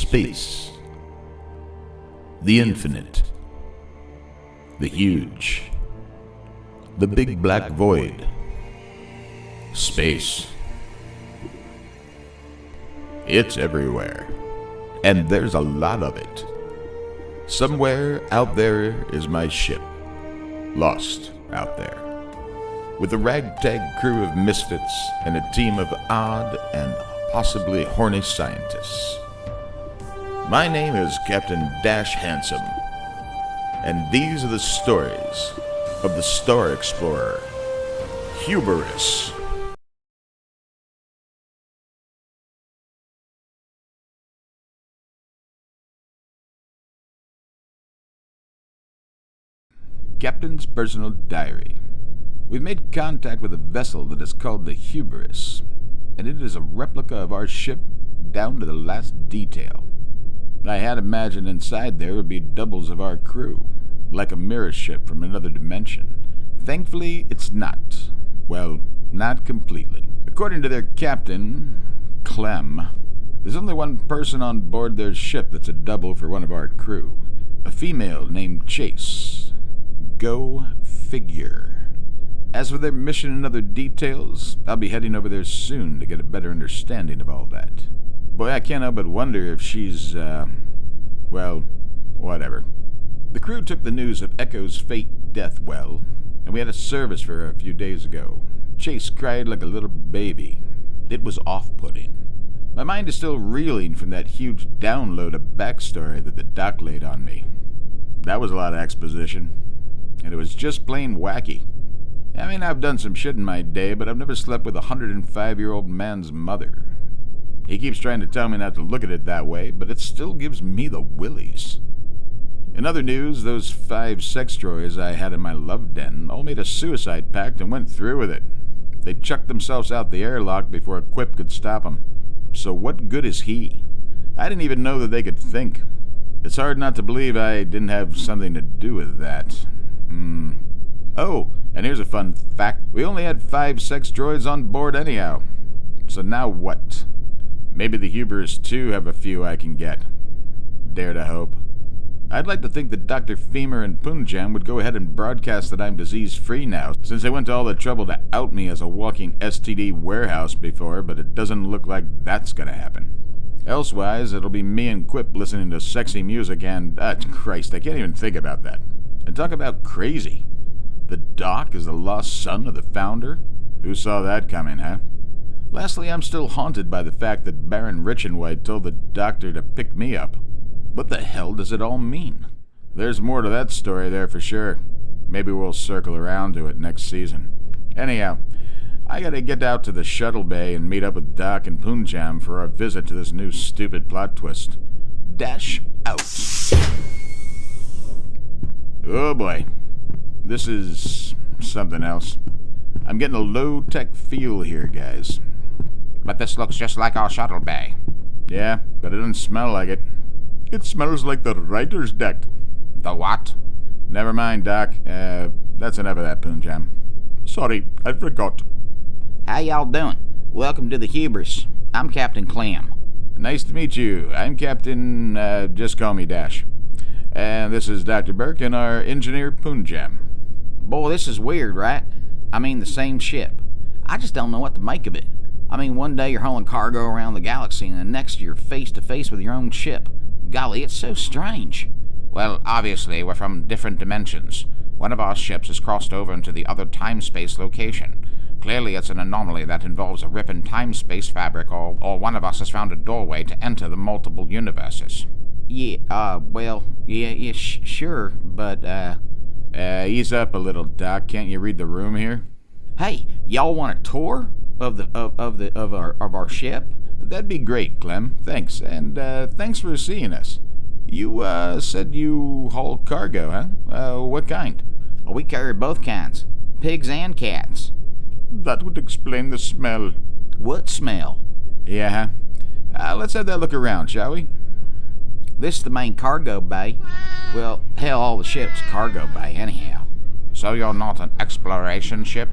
Space. The infinite. The huge. The big black void. Space. It's everywhere. And there's a lot of it. Somewhere out there is my ship. Lost out there. With a ragtag crew of misfits and a team of odd and possibly horny scientists. My name is Captain Dash Handsome, and these are the stories of the Star Explorer, Hubris. Captain's Personal Diary. We've made contact with a vessel that is called the Hubris, and it is a replica of our ship down to the last detail. I had imagined inside there would be doubles of our crew, like a mirror ship from another dimension. Thankfully, it's not. Well, not completely. According to their captain, Clem, there's only one person on board their ship that's a double for one of our crew. A female named Chase. Go figure. As for their mission and other details, I'll be heading over there soon to get a better understanding of all that. Boy, I can't help but wonder if she's, well, whatever. The crew took the news of Echo's fate death well, and we had a service for her a few days ago. Chase cried like a little baby. It was off-putting. My mind is still reeling from that huge download of backstory that the doc laid on me. That was a lot of exposition, and it was just plain wacky. I mean, I've done some shit in my day, but I've never slept with a 105-year-old man's mother. He keeps trying to tell me not to look at it that way, but it still gives me the willies. In other news, those 5 sex droids I had in my love den all made a suicide pact and went through with it. They chucked themselves out the airlock before a quip could stop them. So what good is he? I didn't even know that they could think. It's hard not to believe I didn't have something to do with that. Oh, and here's a fun fact. We only had 5 sex droids on board anyhow. So now what? Maybe the Hubris too have a few I can get. Dare to hope. I'd like to think that Dr. Femur and Punjam would go ahead and broadcast that I'm disease-free now, since they went to all the trouble to out me as a walking STD warehouse before, but it doesn't look like that's gonna happen. Elsewise, it'll be me and Quip listening to sexy music and... Christ, I can't even think about that. And talk about crazy. The Doc is the lost son of the founder? Who saw that coming, huh? Lastly, I'm still haunted by the fact that Baron Richenwhite told the doctor to pick me up. What the hell does it all mean? There's more to that story there for sure. Maybe we'll circle around to it next season. Anyhow, I gotta get out to the shuttle bay and meet up with Doc and Punjam for our visit to this new stupid plot twist. Dash out. Oh boy. This is something else. I'm getting a low-tech feel here, guys. But this looks just like our shuttle bay. Yeah, but it doesn't smell like it. It smells like the writer's deck. The what? Never mind, Doc. That's enough of that, Punjam. Sorry, I forgot. How y'all doing? Welcome to the Hubris. I'm Captain Clem. Nice to meet you. I'm Captain, just call me Dash. And this is Dr. Burke and our engineer, Punjam. Boy, this is weird, right? I mean, the same ship. I just don't know what to make of it. I mean, one day you're hauling cargo around the galaxy, and the next you're face to face with your own ship. Golly, it's so strange. Well, obviously, we're from different dimensions. One of our ships has crossed over into the other time-space location. Clearly, it's an anomaly that involves a rip in time-space fabric, or one of us has found a doorway to enter the multiple universes. Yeah, sure, but, ease up a little, Doc. Can't you read the room here? Hey, y'all want a tour of our ship? That'd be great, Clem. Thanks. And, thanks for seeing us. You, said you haul cargo, huh? What kind? We carry both kinds. Pigs and cats. That would explain the smell. What smell? Yeah, huh? Let's have that look around, shall we? This is the main cargo bay. Well, hell, all the ship's cargo bay, anyhow. So you're not an exploration ship?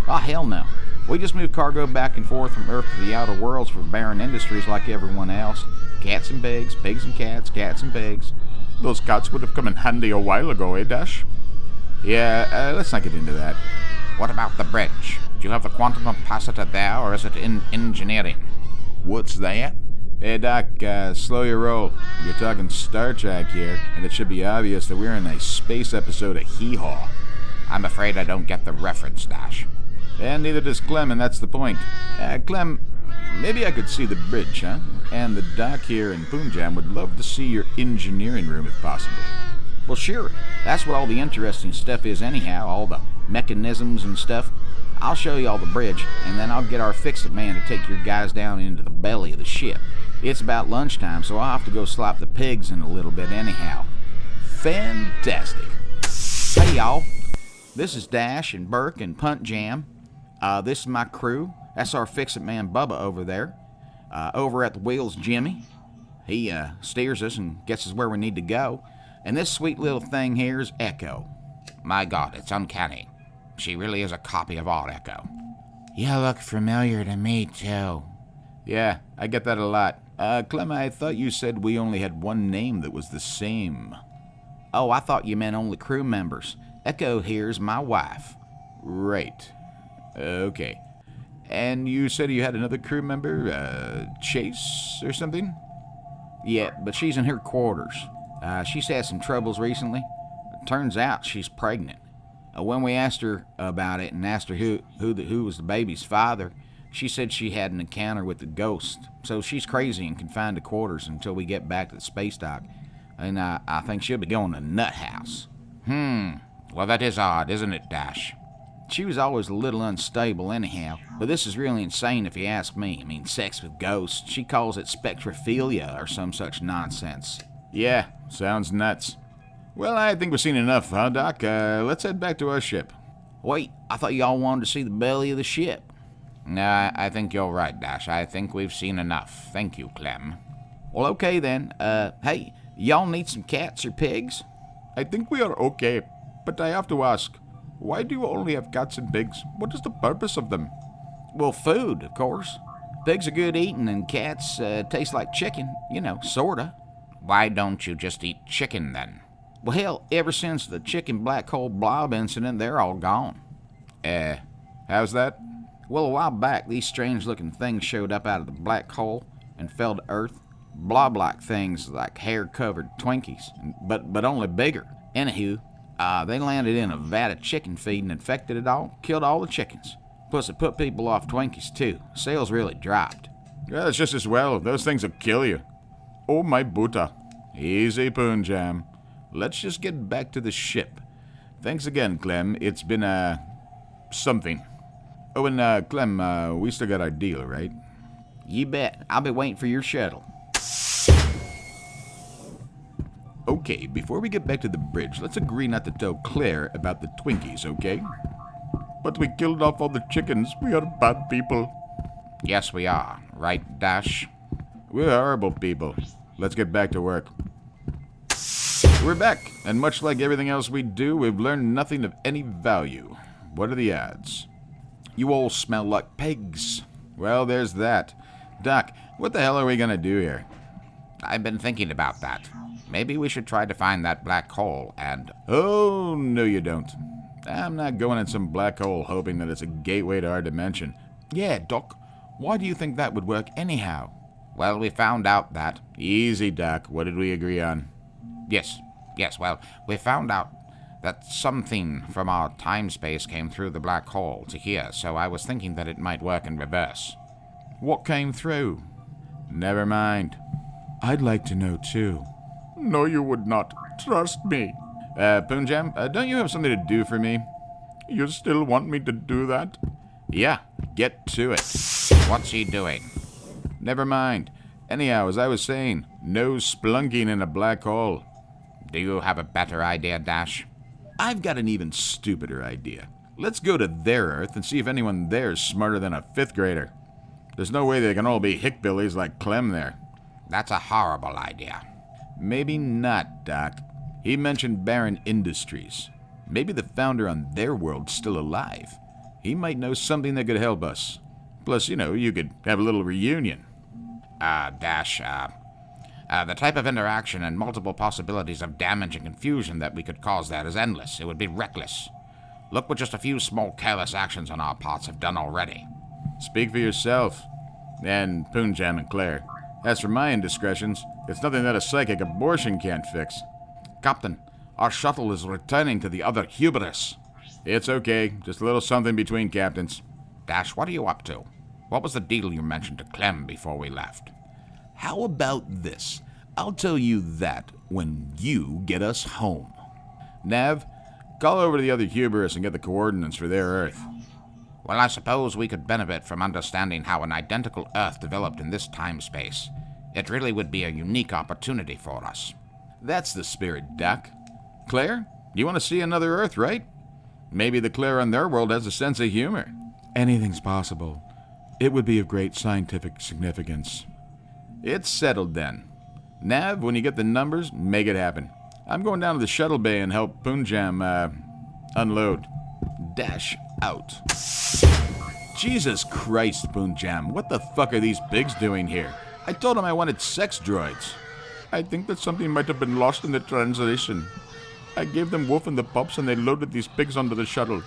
Oh, hell no. We just move cargo back and forth from Earth to the outer worlds for barren industries like everyone else. Cats and pigs, pigs and cats and pigs. Those cats would have come in handy a while ago, eh, Dash? Yeah, let's not get into that. What about the bridge? Do you have the quantum capacitor there, or is it in engineering? What's that? Hey, Doc, slow your roll. You're talking Star Trek here, and it should be obvious that we're in a space episode of Hee-Haw. I'm afraid I don't get the reference, Dash. And neither does Clem, and that's the point. Clem, maybe I could see the bridge, huh? And the doc here in Punjab would love to see your engineering room if possible. Well, sure. That's where all the interesting stuff is anyhow, all the mechanisms and stuff. I'll show you all the bridge, and then I'll get our fix-it man to take your guys down into the belly of the ship. It's about lunchtime, so I'll have to go slap the pigs in a little bit anyhow. Fantastic. Hey, y'all. This is Dash and Burke and Punt Jam. This is my crew. That's our fix-it man Bubba over there. Over at the wheels, Jimmy. He steers us and gets us where we need to go. And this sweet little thing here is Echo. My God, it's uncanny. She really is a copy of our Echo. You look familiar to me, too. Yeah, I get that a lot. Clem, I thought you said we only had one name that was the same. Oh, I thought you meant only crew members. Echo here's my wife. Right. Okay. And you said you had another crew member, Chase or something? Yeah, but she's in her quarters. She's had some troubles recently. Turns out she's pregnant. When we asked her about it and asked her who was the baby's father, she said she had an encounter with the ghost. So she's crazy and confined to quarters until we get back to the space dock. And I think she'll be going to Nut House. Well, that is odd, isn't it, Dash? She was always a little unstable anyhow, but this is really insane if you ask me. I mean, sex with ghosts. She calls it spectrophilia or some such nonsense. Yeah, sounds nuts. Well, I think we've seen enough, huh, Doc? Let's head back to our ship. Wait, I thought y'all wanted to see the belly of the ship. No, I think you're right, Dash. I think we've seen enough. Thank you, Clem. Well, okay then. Hey, y'all need some cats or pigs? I think we are okay, but I have to ask, why do you only have cats and pigs? What is the purpose of them? Well, food, of course. Pigs are good eating, and cats taste like chicken. You know, sorta. Why don't you just eat chicken, then? Well, hell, ever since the chicken black hole blob incident, they're all gone. How's that? Well, a while back, these strange-looking things showed up out of the black hole and fell to Earth. Blob-like things like hair-covered Twinkies, but only bigger. Anywho, they landed in a vat of chicken feed and infected it all, killed all the chickens. Plus, it put people off Twinkies, too. Sales really dropped. Yeah, it's just as well. Those things will kill you. Oh, my Buddha. Easy, Punjam. Let's just get back to the ship. Thanks again, Clem. It's been, something. Oh, and, Clem, we still got our deal, right? You bet. I'll be waiting for your shuttle. Okay, before we get back to the bridge, let's agree not to tell Claire about the Twinkies, okay? But we killed off all the chickens. We are bad people. Yes, we are. Right, Dash? We're horrible people. Let's get back to work. We're back, and much like everything else we do, we've learned nothing of any value. What are the odds? You all smell like pigs. Well, there's that. Doc, what the hell are we gonna do here? I've been thinking about that. Maybe we should try to find that black hole and... Oh, no you don't. I'm not going in some black hole hoping that it's a gateway to our dimension. Yeah, Doc, why do you think that would work anyhow? Well, we found out that... Easy, Doc. What did we agree on? Yes, well, we found out that something from our time-space came through the black hole to here, so I was thinking that it might work in reverse. What came through? Never mind. I'd like to know, too. No, you would not. Trust me. Punjam, don't you have something to do for me? You still want me to do that? Yeah, get to it. What's he doing? Never mind. Anyhow, as I was saying, no splunking in a black hole. Do you have a better idea, Dash? I've got an even stupider idea. Let's go to their Earth and see if anyone there is smarter than a 5th grader. There's no way they can all be hickbillies like Clem there. That's a horrible idea. Maybe not, Doc. He mentioned Barren Industries. Maybe the founder on their world's still alive. He might know something that could help us. Plus, you could have a little reunion. The type of interaction and multiple possibilities of damage and confusion that we could cause there is endless. It would be reckless. Look what just a few small careless actions on our parts have done already. Speak for yourself. And Punjam and Claire. As for my indiscretions, it's nothing that a psychic abortion can't fix. Captain, our shuttle is returning to the other Hubris. It's okay. Just a little something between captains. Dash, what are you up to? What was the deal you mentioned to Clem before we left? How about this? I'll tell you that when you get us home. Nav, call over to the other Hubris and get the coordinates for their Earth. Well, I suppose we could benefit from understanding how an identical Earth developed in this time-space. It really would be a unique opportunity for us. That's the spirit, Doc. Claire, you want to see another Earth, right? Maybe the Claire on their world has a sense of humor. Anything's possible. It would be of great scientific significance. It's settled then. Nav, when you get the numbers, make it happen. I'm going down to the shuttle bay and help Punjam, unload. Dash out. Jesus Christ, Punjam, what the fuck are these pigs doing here? I told them I wanted sex droids. I think that something might have been lost in the translation. I gave them Wolf and the pups and they loaded these pigs onto the shuttle.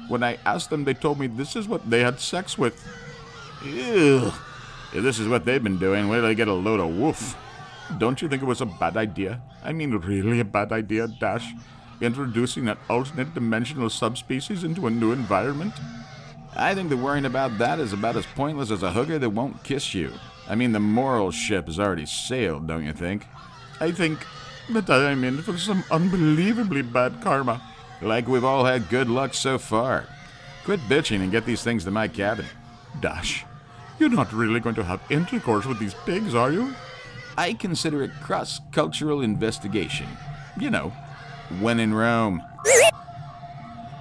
When I asked them, they told me this is what they had sex with. Ew. If this is what they've been doing, where did they get a load of woof? Don't you think it was a bad idea? I mean, really a bad idea, Dash? Introducing an alternate dimensional subspecies into a new environment? I think that worrying about that is about as pointless as a hooker that won't kiss you. I mean, the moral ship has already sailed, don't you think? I think that I'm in for some unbelievably bad karma. Like we've all had good luck so far. Quit bitching and get these things to my cabin. Dash, you're not really going to have intercourse with these pigs, are you? I consider it cross-cultural investigation. You know, when in Rome.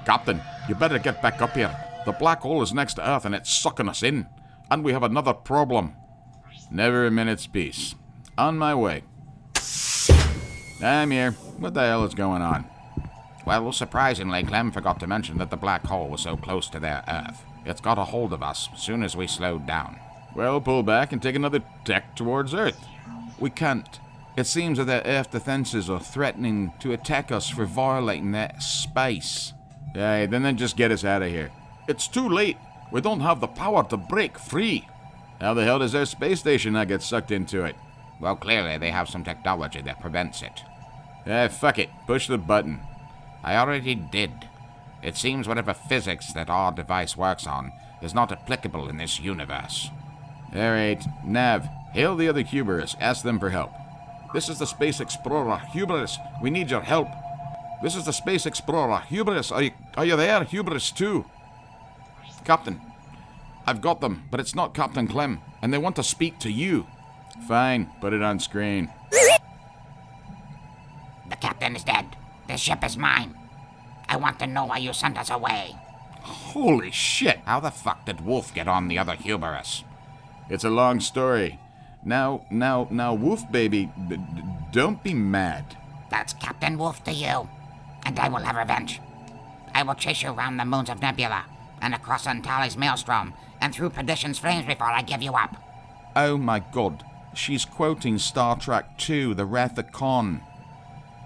Captain, you better get back up here. The black hole is next to Earth and it's sucking us in. And we have another problem. Never a minute's peace. On my way. I'm here. What the hell is going on? Well, surprisingly, Clem forgot to mention that the black hole was so close to their Earth. It's got a hold of us as soon as we slowed down. Well, pull back and take another tack towards Earth. We can't. It seems that their Earth defenses are threatening to attack us for violating their space. Aye, then just get us out of here. It's too late. We don't have the power to break free. How the hell does their space station not get sucked into it? Well, clearly they have some technology that prevents it. Fuck it. Push the button. I already did. It seems whatever physics that our device works on is not applicable in this universe. Alright, Nav, hail the other Hubris. Ask them for help. This is the Space Explorer. Hubris, we need your help. This is the Space Explorer. Hubris, are you there? Hubris 2. Captain, I've got them, but it's not Captain Clem, and they want to speak to you. Fine, put it on screen. The captain is dead. The ship is mine. I want to know why you sent us away. Holy shit! How the fuck did Wolf get on the other Hubris? It's a long story. Now, Wolf baby, don't be mad. That's Captain Wolf to you, and I will have revenge. I will chase you round the moons of Nebula, and across Antali's maelstrom, and through Perdition's flames before I give you up. Oh my god, she's quoting Star Trek II, The Wrath of Khan.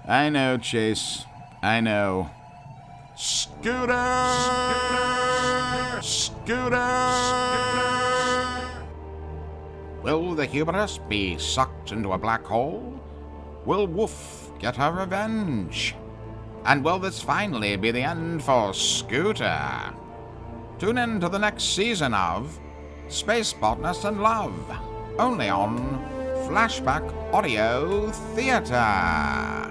I know, Chase. I know. Scooter! Will the Hubris be sucked into a black hole? Will Wolf get her revenge? And will this finally be the end for Scooter? Tune in to the next season of Space Botanist in Love, only on Flashback Audio Theatre.